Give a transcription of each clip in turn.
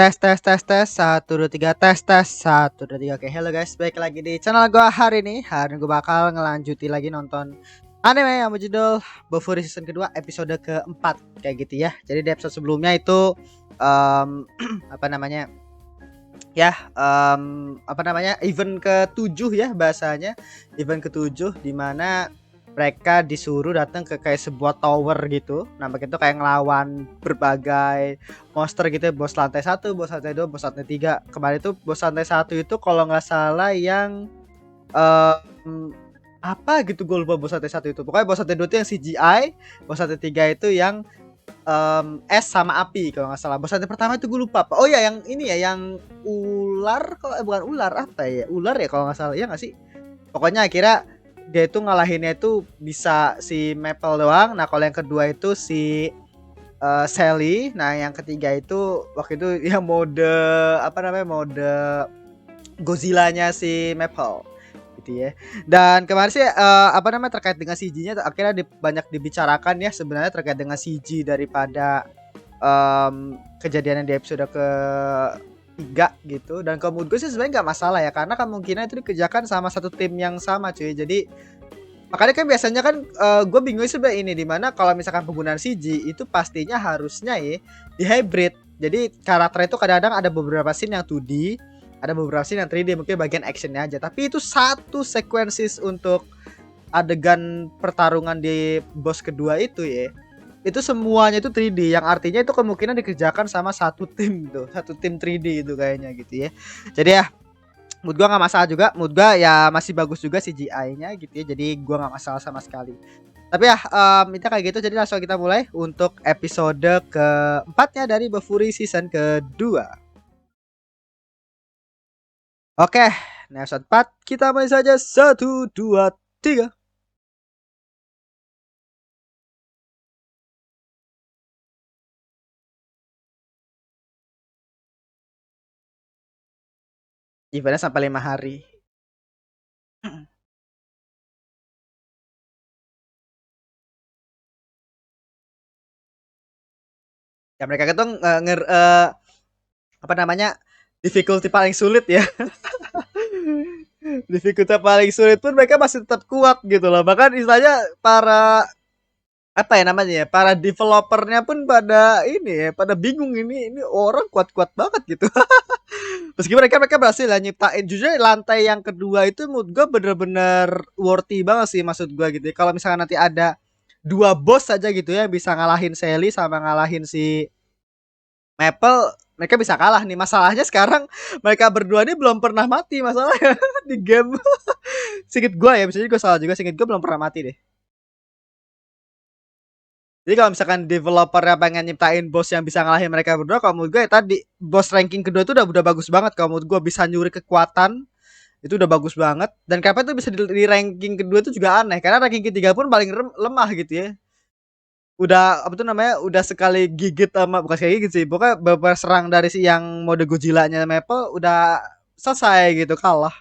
Tes tes tes tes 1 2 3 tes tes 1 2 3. Oke, hello guys, balik lagi di channel gua hari ini. Hari ini gua bakal ngelanjuti lagi nonton anime yang berjudul Bofuri season kedua episode keempat kayak gitu ya. Jadi di episode sebelumnya itu apa namanya? Event ke-7 ya bahasanya. Event ke-7 di mana mereka disuruh datang ke kayak sebuah tower gitu. Nah, begitu kayak ngelawan berbagai monster gitu ya. Bos lantai 1, bos lantai 2, bos lantai 3. Kemarin itu bos lantai 1 itu kalau nggak salah yang apa gitu, gue lupa bos lantai 1 itu. Pokoknya bos lantai 2 itu yang CGI, bos lantai 3 itu yang es sama api kalau nggak salah. Bos lantai pertama itu gue lupa. Oh ya, yang ini ya, yang ular, kalau bukan ular, apa ya? Ular ya kalau nggak salah, ya nggak sih? Pokoknya akhirnya dia itu ngalahinnya itu bisa si Maple doang. Nah, kalau yang kedua itu si Sally. Nah, yang ketiga itu waktu itu yang mode mode Godzilla-nya si Maple gitu ya. Dan kemarin sih terkait dengan CG-nya akhirnya banyak dibicarakan ya sebenarnya terkait dengan CG daripada kejadian yang di episode ke 3 gitu. Dan kalau menurut gue sih sebenarnya nggak masalah ya, karena kemungkinan itu dikerjakan sama satu tim yang sama cuy. Jadi makanya kan biasanya kan gue bingung sebenarnya ini, dimana kalau misalkan penggunaan CG itu pastinya harusnya ya di hybrid. Jadi karakter itu kadang-kadang ada beberapa scene yang 2D, ada beberapa scene yang 3D, mungkin bagian actionnya aja. Tapi itu satu sequences untuk adegan pertarungan di boss kedua itu ya, itu semuanya itu 3D, yang artinya itu kemungkinan dikerjakan sama satu tim tuh, satu tim 3D itu kayaknya gitu ya. Jadi ya mood gua nggak masalah juga, mood gua ya masih bagus juga CGI-nya gitu ya, jadi gua nggak masalah sama sekali. Tapi ya itu kayak gitu, jadi langsung kita mulai untuk episode keempatnya dari Bofuri season kedua. Oke, nah episode 4 kita mulai saja. 1 2 3. Eventnya sampai 5 hari. Ya mereka itu difficulty paling sulit ya. Difficulty paling sulit pun mereka masih tetap kuat gitu loh. Bahkan istilahnya para para developernya pun pada ini ya, pada bingung, ini orang kuat-kuat banget gitu. Meskipun mereka berhasil lah nyiptain, jujur lantai yang kedua itu menurut gue bener-bener worthy banget sih, maksud gue gitu. Kalau misalkan nanti ada 2 bos saja gitu ya bisa ngalahin Sally sama ngalahin si Maple, mereka bisa kalah nih. Masalahnya sekarang mereka berdua ini belum pernah mati masalahnya di game. Singkat gue ya, misalnya gue salah juga, singkat gue belum pernah mati deh. Jadi kalau misalkan developernya pengen nyiptain bos yang bisa ngalahin mereka berdua, kalau menurut gue ya tadi bos ranking kedua itu udah bagus banget. Kalau menurut gue bisa nyuri kekuatan, itu udah bagus banget. Dan kenapa itu bisa di ranking kedua itu juga aneh, karena ranking ketiga pun paling lemah gitu ya. Udah udah sekali gigit sama, bukan sekali gigit sih, pokoknya beberapa serang dari si yang mode Godzilla-nya Maple udah selesai gitu, kalah.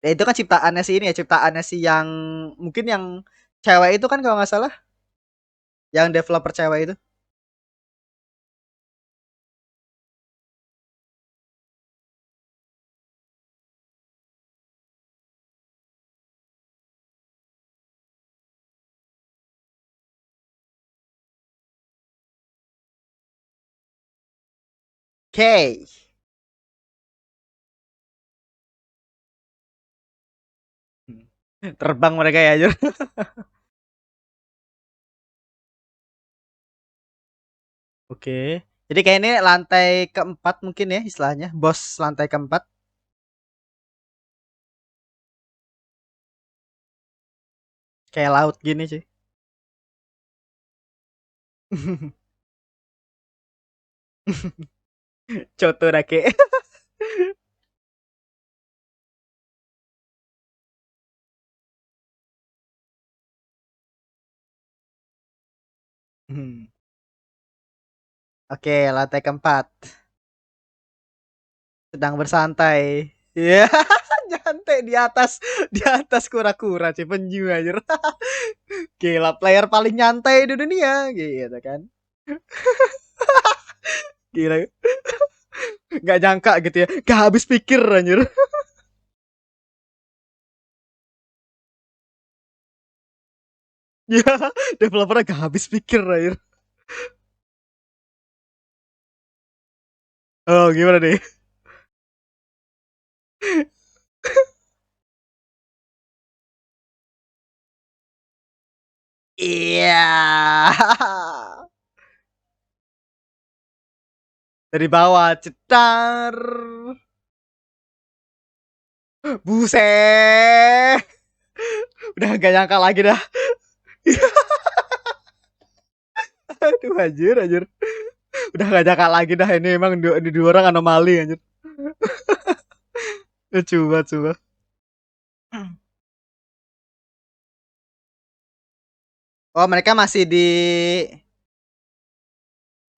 Ya itu kan ciptaannya si ini ya, ciptaannya si yang mungkin yang cewek itu kan kalau nggak salah, yang developer cewek itu. Oke. Okay. Terbang mereka ya aja. Oke. Jadi kayak ini lantai keempat mungkin ya istilahnya, bos lantai keempat. Kayak laut gini sih. Coto dake. Oke, lantai keempat. Sedang bersantai. Iya, yeah. Nyantai di atas kura-kura sih, penyu aja. Gila, player paling nyantai di dunia gitu kan. Gila. Nggak nyangka gitu ya. Gak habis pikir anjir. Ya, developernya gak habis pikir anjir. Oh, gimana nih? Iya. Dari bawah cetar. Buset. Udah gak nyangka lagi dah. Aduh anjir anjir. Udah gak nyangka lagi dah, ini emang di dua orang anomali anjir. Coba coba. Oh, mereka masih di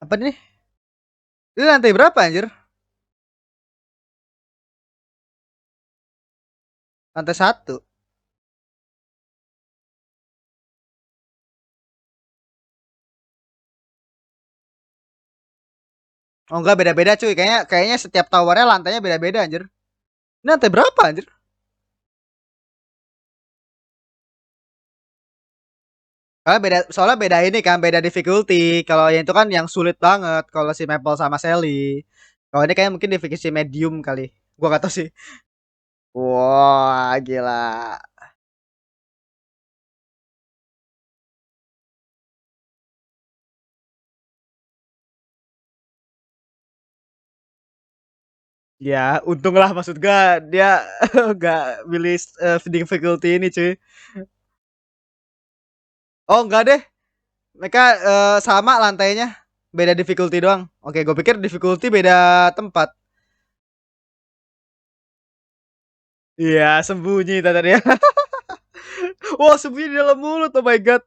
apa nih? Ini lantai berapa anjir? Lantai satu. Oh enggak, beda-beda cuy. Kayaknya kayaknya setiap towernya lantainya beda-beda anjir. Ini lantai berapa anjir? Soalnya beda ini kan, beda difficulty. Kalau yang itu kan yang sulit banget kalau si Maple sama Sally. Kalau ini kayak mungkin difficulty medium kali. Gua gak tahu sih. Wah, gila. Ya, untunglah maksud gua dia gak milih difficulty ini cuy. Oh, enggak deh. Mereka sama lantainya. Beda difficulty doang. Oke, gue pikir difficulty beda tempat. Iya, sembunyi tadi ya. Wah, sembunyi di dalam mulut. Oh my god.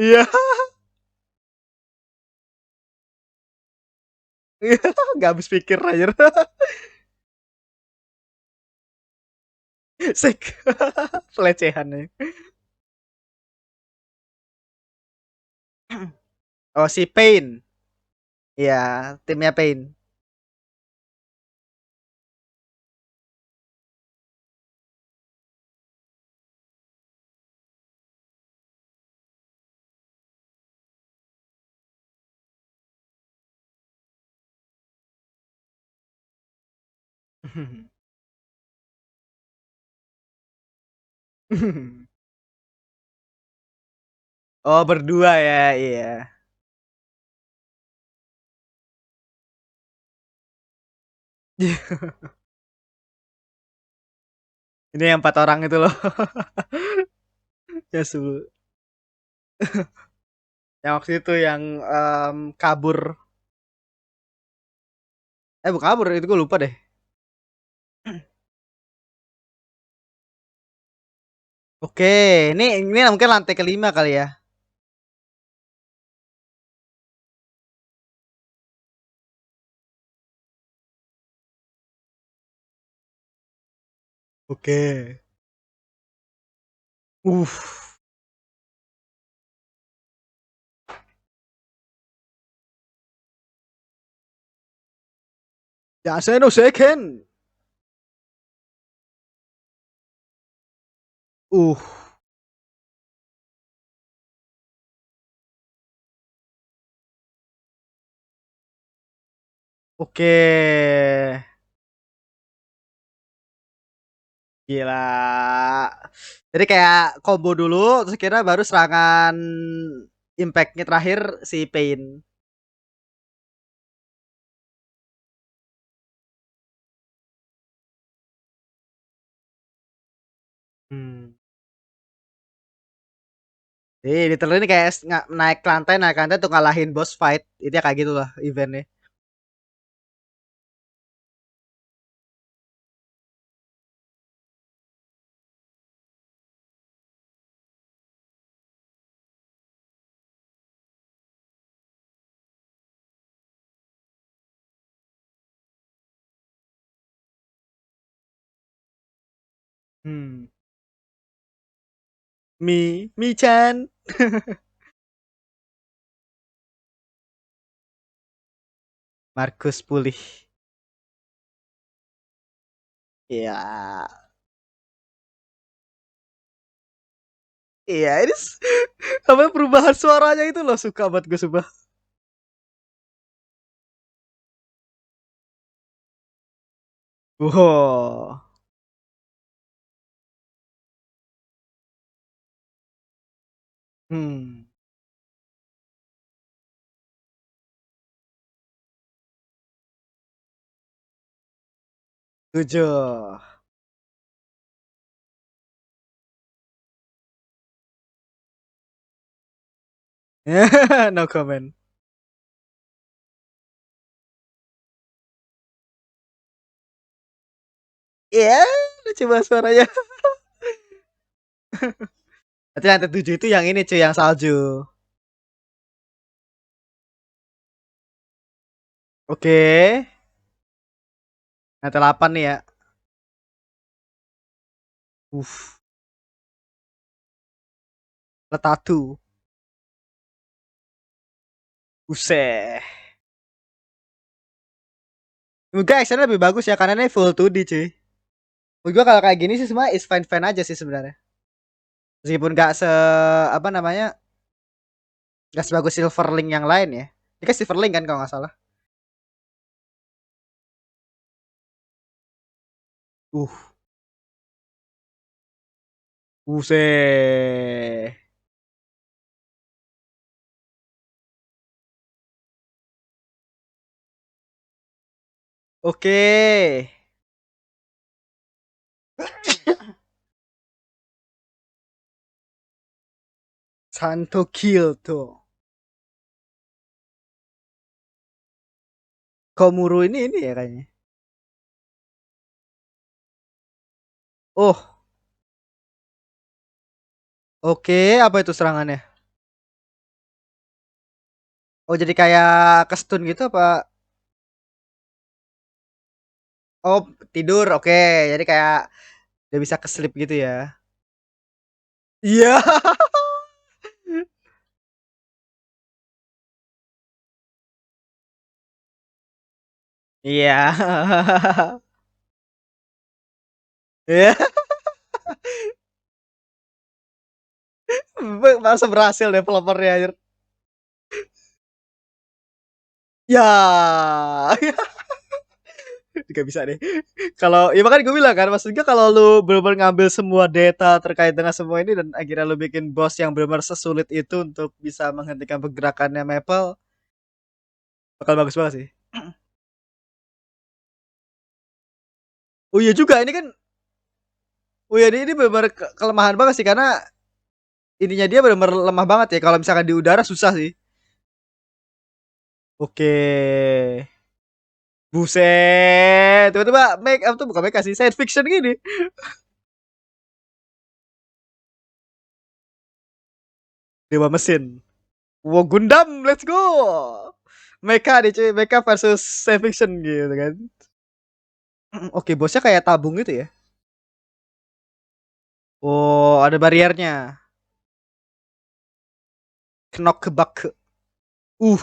Iya. Iya. Gak habis pikir aja. Sek. Pelecehannya. Oh, si Pain. Iya, timnya Pain. Oh, berdua ya, iya. Ini yang 4 orang itu loh. Ya, yang waktu itu yang kabur. Bukan kabur, itu gue lupa deh. Oke, ini mungkin lantai kelima kali ya. Oke. Uh, ya saya no second. Uh, oke. Gila. Jadi kayak combo dulu, terus kira baru serangan impactnya terakhir si Pain. Hmm. Literally ini kayak naik ke lantai tuh ngalahin boss fight. Itu ya kayak gitu lah eventnya. Hmm. Mi Chan. Marcus pulih. Iya. Iya, ini apa perubahan suaranya itu loh suka banget gue sumpah. Wow. Hmm. Tujuh. No comment. Iya, lucu banget suaranya. Berarti lantai tujuh itu yang ini cuy, yang salju. Oke. Lantai 8 nih ya. Uff. Letatu. Buset. Menurut gue actionnya lebih bagus ya karena ini full 2D cuy. Menurut gue kalau kayak gini sih semua is fine fine aja sih sebenarnya. Meskipun gak se apa namanya gak sebagus Silverlink yang lain ya. Ini kan Silverlink kan kalau nggak salah. Uh, buset. Oke. Santo Kill tuh. Komuro ini ya kayaknya. Oh, oke. Apa itu serangannya? Oh, jadi kayak kestun gitu apa? Oh, tidur. Oke. Jadi kayak dia bisa keslip gitu ya. Iya. Iya. Iya. Masa berhasil developernya anjir. Ya. Gak bisa deh. Kalau ya makanya gue bilang kan, maksudnya kalau lu benar-benar ngambil semua data terkait dengan semua ini dan akhirnya lu bikin boss yang benar-benar sesulit itu untuk bisa menghentikan pergerakannya Maple, bakal bagus banget sih. Oh iya juga ini kan, oh iya ini benar-benar kelemahan banget sih karena ininya dia benar-benar lemah banget ya kalau misalkan di udara susah sih. Oke. Buset. Tiba-tiba make up tuh bukan make up sih, science fiction gini. Dewa mesin. Wow, Gundam, let's go. Mecha nih cuy, Mecha versus science fiction gitu kan. Oke, bosnya kayak tabung gitu ya. Oh, ada bariernya. Knock kebak. Uh,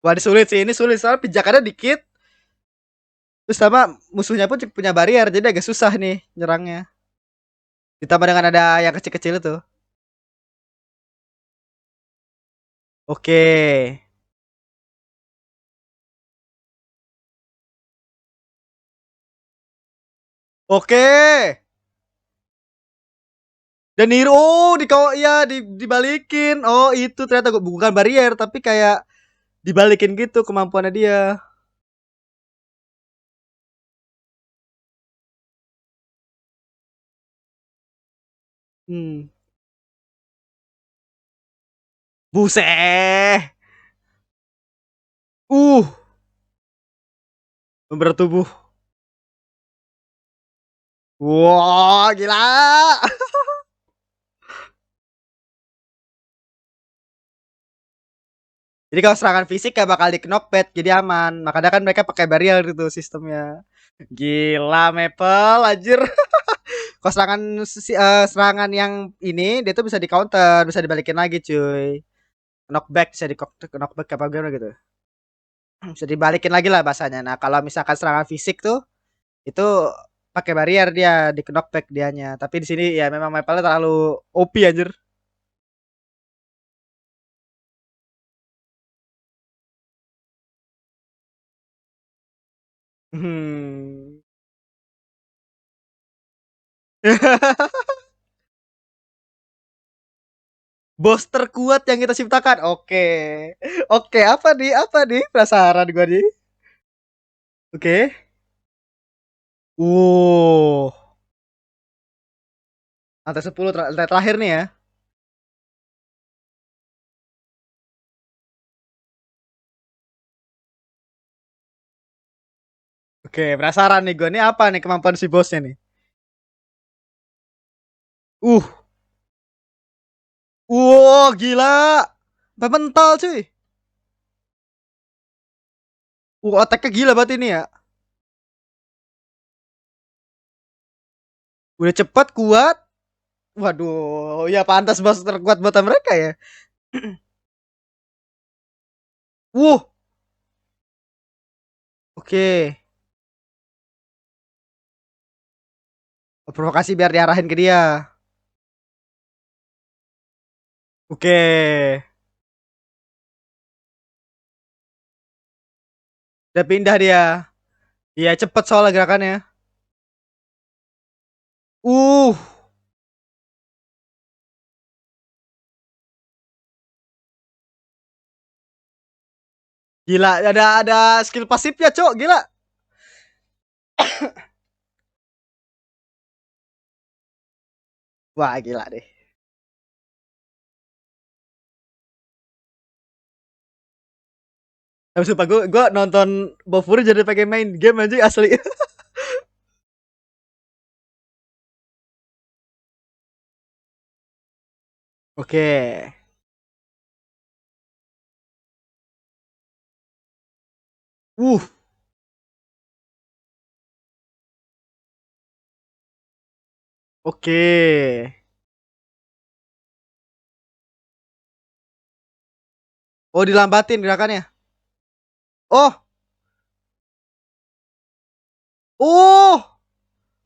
wah ini sulit sih, ini sulit soalnya pijakannya dikit. Terus sama musuhnya pun punya barrier, jadi agak susah nih nyerangnya. Ditambah dengan ada yang kecil-kecil itu. Oke. Oke. Dan Niro oh, di kau ya dibalikin. Oh, itu ternyata bukan barrier tapi kayak dibalikin gitu kemampuannya dia. Hmm. Buset. Uh, memberat tubuh. Wah, gila. Jadi kalau serangan fisik gak bakal di knockpad, jadi aman. Makanya kan mereka pakai barrier gitu sistemnya. Gila Maple, anjir. Kalau serangan yang ini dia tuh bisa di counter, bisa dibalikin lagi cuy. Knockback bisa di knockback apa gimana gitu. Bisa dibalikin lagi lah bahasanya. Nah, kalau misalkan serangan fisik tuh itu pakai barrier dia di knockback dianya. Tapi di sini ya memang Maple terlalu OP anjir. Hmm. Bos terkuat yang kita ciptakan. Oke. Oke, apa nih? Apa nih? Penasaran gua nih. Oke. Wow. Lantai 10 lantai terakhir nih ya. Oke, penasaran nih gua nih apa nih kemampuan si bosnya nih. Uh. Wow, gila. Sampai mental cuy. Otaknya gila banget ini ya. Udah cepat, kuat. Waduh, ya pantas bos terkuat buat mereka ya. Wuh, oke. Provokasi biar diarahin ke dia. Oke. Udah pindah dia. Iya, cepet soalnya gerakannya. Uh, gila. Ada skill pasifnya, Cok. Gila. Wah, gila deh. Tapi sumpah gue nonton Bofuri jadi pengen main game aja asli. Oke. Uh, oke. Oh, dilambatin gerakannya. Oh, oh,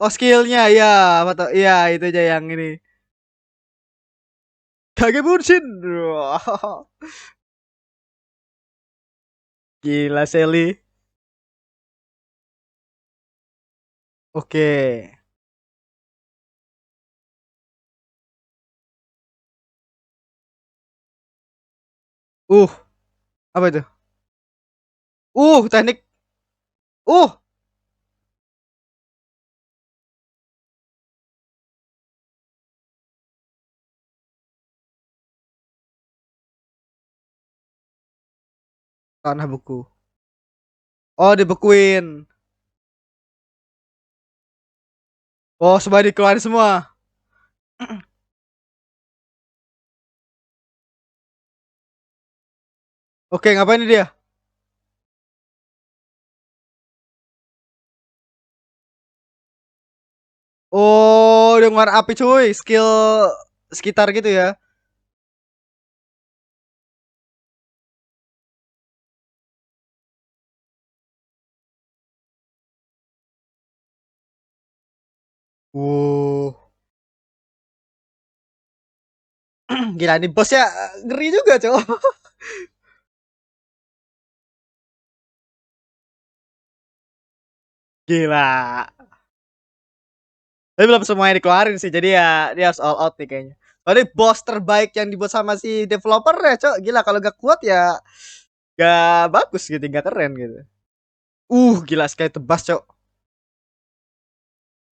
oh skillnya ya, apa iya itu aja yang ini. Kage Bunshin. Wah, gila Sally. Oke. Uh, apa itu? Teknik. Uh, tanah buku. Oh, dibekuin. Oh, semua dikeluarin semua. Oke, ngapain ini dia? Oh, dia ngeluarin api cuy. Skill sekitar gitu ya. Wow. Gila nih bosnya ngeri juga, Cok. Gila. Tapi belum semuanya dikeluarin sih. Jadi ya dia harus all out nih kayaknya. Tadi bos terbaik yang dibuat sama si developer ya, Cok. Gila kalau gak kuat ya gak bagus gitu, gak keren gitu. Gila sekali tebas, Cok.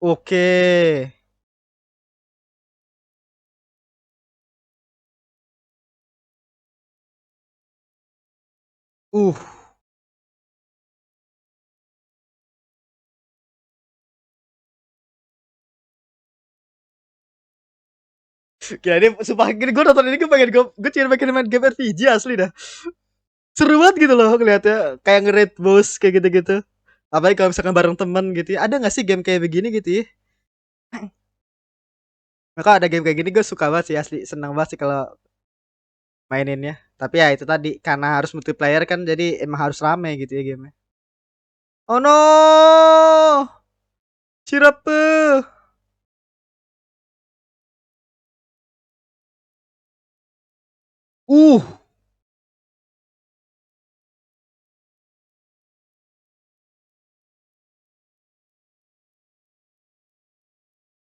Oke. Uh, Gila ini sumpah gini gue nonton ini gue pengen gue cuma pengen main game RPG asli dah. Seru banget gitu loh ngeliatnya kayak nge-rate boss kayak gitu-gitu. Apalagi kalau misalkan bareng temen gitu ya. Ada gak sih game kayak begini gitu ya? Maka ada game kayak gini gue suka banget sih, asli senang banget sih kalau maininnya. Tapi ya itu tadi karena harus multiplayer kan jadi emang harus rame gitu ya game. Oh no! Cirapeuh. Uh,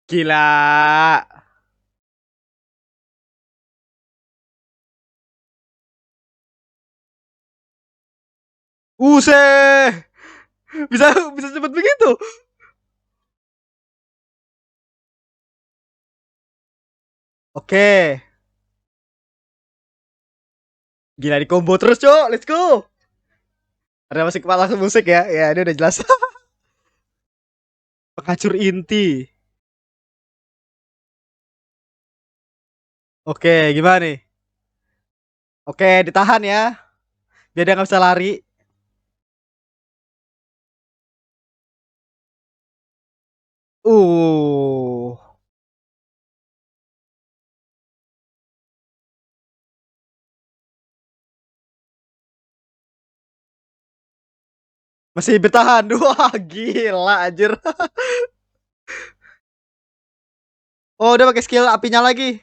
gila. Useh. Bisa bisa cepet begitu. Oke. Gila di combo terus, Cok. Let's go. Ada masih kepala langsung musik ya. Ya, ini udah jelas. Pengacur inti. Oke, gimana nih? Oke, ditahan ya. Biar dia nggak bisa lari. Uh. Masih bertahan. Wah, gila anjir. Oh, udah pakai skill apinya lagi.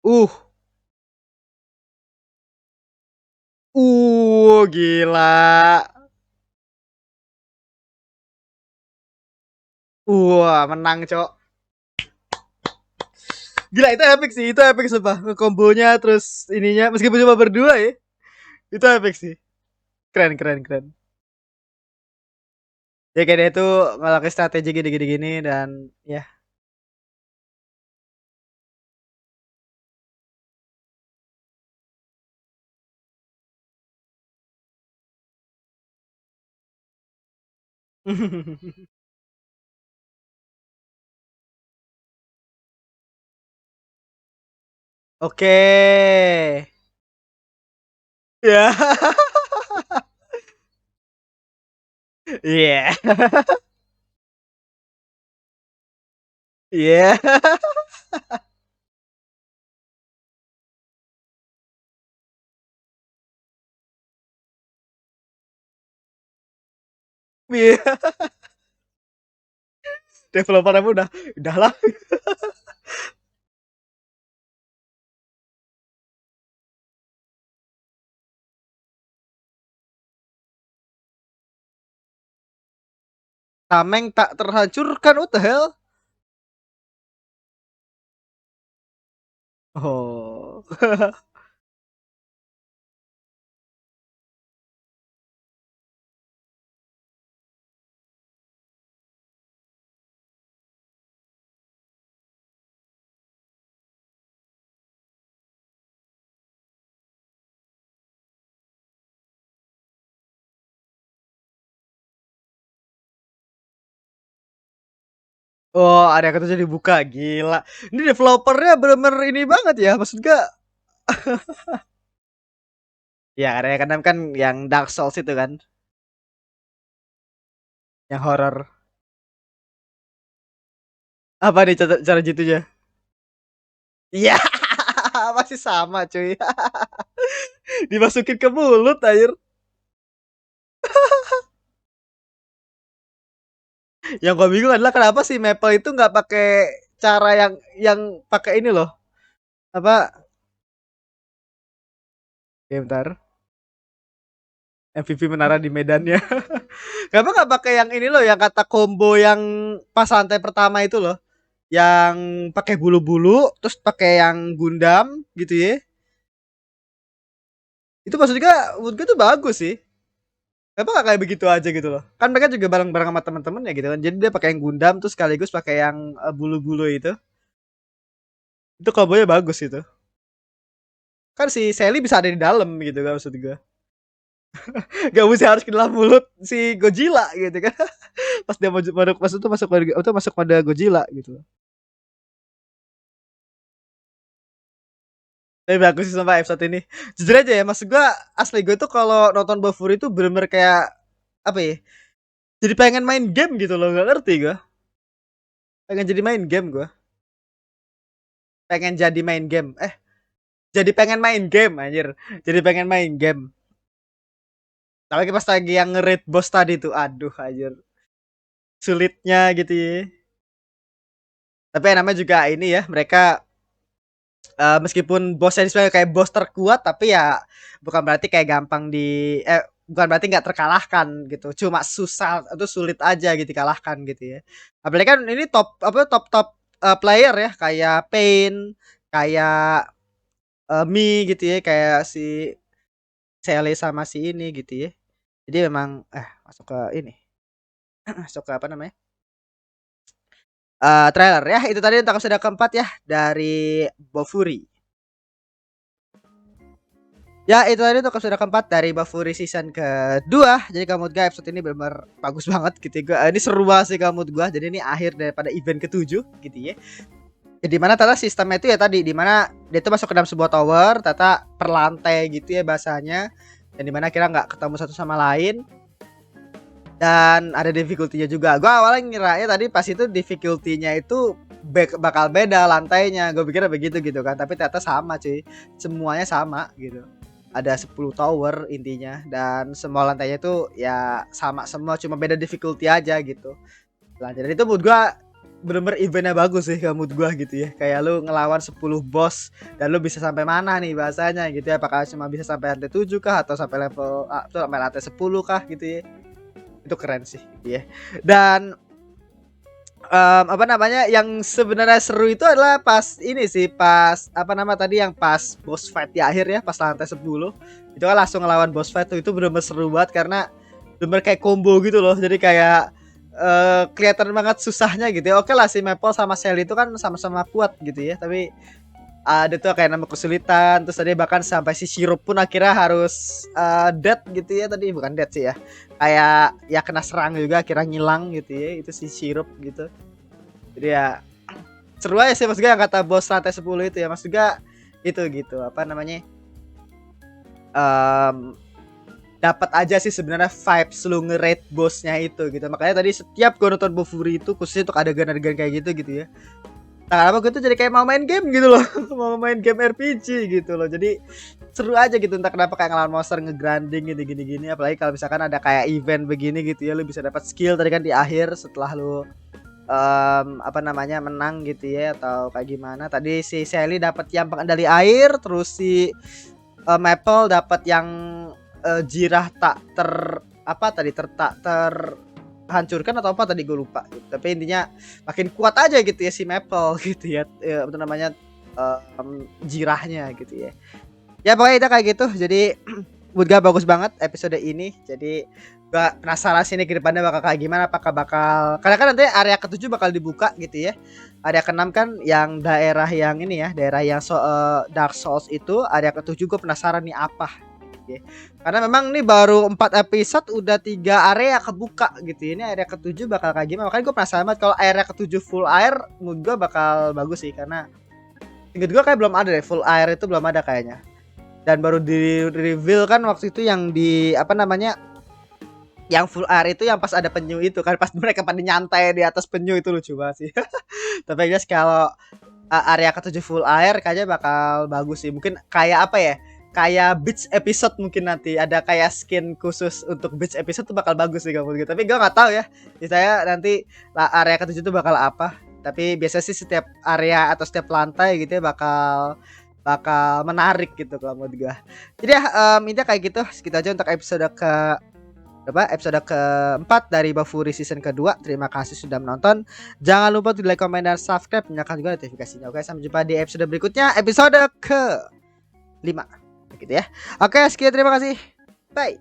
Uh. Gila. Menang, Cok. Gila itu epic sih, itu epic sumpah. Kombonya terus ininya meskipun cuma berdua ya. Itu epic sih. Keren, keren, keren. Ya kayak dia tuh ngelakuin strategi gini-gini gini dan ya. Oke. Ya. Iya. Iya. Iya. Developer udahlah. Tameng tak terhancurkan, what the hell? Oh. Oh, ada kata jadi buka, gila. Ini developernya bener-bener ini banget ya, maksud gak? Ya, kadang-kadang kan yang Dark Souls itu kan, yang horror. Apa nih cara jitunya? Iya, masih sama cuy. Dimasukin ke mulut air. Yang gue bingung adalah kenapa sih Maple itu nggak pakai cara yang pakai ini loh. Apa? Ya bentar. MVP menara di medannya. Kenapa nggak pakai yang ini loh, yang kata combo yang pas lantai pertama itu loh, yang pakai bulu-bulu, terus pakai yang Gundam gitu ya. Itu maksudnya menurut gue tuh bagus sih. Kenapa gak kayak begitu aja gitu loh? Kan mereka juga bareng-bareng sama temen-temen ya gitu kan. Jadi dia pakai yang Gundam terus sekaligus pakai yang bulu-bulu itu. Itu kombonya bagus itu. Kan si Sally bisa ada di dalam gitu kan maksud gue. Gak mesti harus ke dalam mulut si Godzilla gitu kan. Pas dia masuk itu masuk pada Godzilla gitu. Tapi bagus sih sama episode ini. Jujur aja ya, maksud gua asli gue tuh kalau nonton Bafuri itu bener-bener kayak apa ya? Jadi pengen main game gitu loh, nggak ngerti gua. Pengen jadi main game gua. Pengen jadi main game. Jadi pengen main game anjir. Jadi pengen main game. Tapi pas lagi yang nge-raid boss tadi tuh, aduh anjir. Sulitnya gitu ya. Tapi yang namanya juga ini ya, mereka meskipun bosnya sebenarnya kayak bos terkuat, tapi ya bukan berarti kayak gampang bukan berarti nggak terkalahkan gitu. Cuma susah atau sulit aja gitu kalahkan gitu ya. Apalagi kan ini top apa top top player ya, kayak Pain, kayak Mi gitu ya, kayak si Sally sama si ini gitu ya. Jadi memang masuk ke ini. Masuk ke apa namanya? Trailer ya. Itu tadi untuk episode keempat ya dari Bofuri. Ya itu tadi untuk episode keempat dari Bafuri season kedua. Jadi kamu guys episode ini benar bagus banget gitu ya. Ini seru banget sih kamu gua. Jadi ini akhir daripada event ketujuh gitu ya. Di mana tata sistemnya itu ya tadi di mana dia tuh masuk ke dalam sebuah tower, tata per lantai gitu ya bahasanya. Dan dimana kira nggak ketemu satu sama lain. Dan ada difficulty-nya juga. Gua awalnya ngira ya tadi pas itu difficulty-nya itu bakal beda lantainya. Gue pikirnya begitu gitu kan. Tapi ternyata sama cuy. Semuanya sama gitu. Ada 10 tower intinya. Dan semua lantainya itu ya sama semua. Cuma beda difficulty aja gitu. Nah, jadi itu menurut gue bener-bener eventnya bagus sih menurut gue gitu ya. Kayak lu ngelawan 10 boss. Dan lu bisa sampai mana nih bahasanya gitu ya. Apakah cuma bisa sampai lantai 7 kah. Atau sampai level sampai lantai 10 kah gitu ya. Itu keren sih gitu ya. Dan apa namanya yang sebenarnya seru itu adalah pas ini sih pas apa nama tadi yang pas boss fight di akhir ya pas lantai 10 itu kan langsung ngelawan boss fight tuh itu bener-bener seru banget karena bener kayak combo gitu loh jadi kayak kelihatan banget susahnya gitu ya. Oke lah si Maple sama Sally itu kan sama-sama kuat gitu ya tapi ada tuh kayak nama kesulitan terus tadi bahkan sampai si sirup pun akhirnya harus dead gitu ya tadi bukan dead sih ya kayak ya kena serang juga akhirnya ngilang gitu ya itu si sirup gitu jadi ya seru aja sih mas juga yang kata bos lantai 10 itu ya mas juga itu gitu apa namanya dapat aja sih sebenarnya vibes lu nge-raid bosnya itu gitu makanya tadi setiap gue nonton Bofuri itu khususnya untuk adegan-adegan kayak gitu ya nah kenapa gue tuh jadi kayak mau main game gitu loh mau main game RPG gitu loh jadi seru aja gitu entah kenapa kayak ngelawan monster ngegrinding gitu gini apalagi kalau misalkan ada kayak event begini gitu ya lu bisa dapat skill tadi kan di akhir setelah lu apa namanya menang gitu ya atau kayak gimana tadi si Sally dapat yang pengendali air terus si Maple dapat yang jirah tak apa tadi hancurkan atau apa tadi gue lupa gitu. Tapi intinya makin kuat aja gitu ya si Maple gitu ya apa namanya jirahnya gitu ya pokoknya itu kayak gitu jadi menurut gue bagus banget episode ini jadi gue penasaran sih ini ke depannya bakal kayak gimana apakah bakal karena kan nanti area ke-7 bakal dibuka gitu ya area ke-6 kan yang daerah yang ini ya daerah yang Dark Souls itu area ke-7 gue penasaran nih apa gitu ya. Karena memang nih baru 4 episode udah 3 area kebuka gitu ya. Ini area ke-7 bakal kayak gimana makanya gue penasaran banget kalau area ke-7 full air menurut gue bakal bagus sih karena inget gue kayak belum ada deh full air itu belum ada kayaknya dan baru di reveal kan waktu itu yang di apa namanya yang full air itu yang pas ada penyu itu kan pas mereka pada nyantai di atas penyu itu lucu banget sih tapi guys kalau area ke-7 full air kayaknya bakal bagus sih mungkin kayak apa ya kayak beach episode mungkin nanti ada kayak skin khusus untuk beach episode tuh bakal bagus sih kamu gitu tapi gue nggak tahu ya saya nanti area ke-7 itu bakal apa tapi biasa sih setiap area atau setiap lantai gitu ya bakal menarik gitu kalau menurut gue. Jadi ya intinya kayak gitu. Segitu aja untuk episode episode keempat dari Bafuri season kedua. Terima kasih sudah menonton. Jangan lupa untuk like, comment, dan subscribe. Nyalakan juga notifikasinya. Oke, sampai jumpa di episode berikutnya. Episode ke 5 gitu ya. Oke, sekian terima kasih. Bye.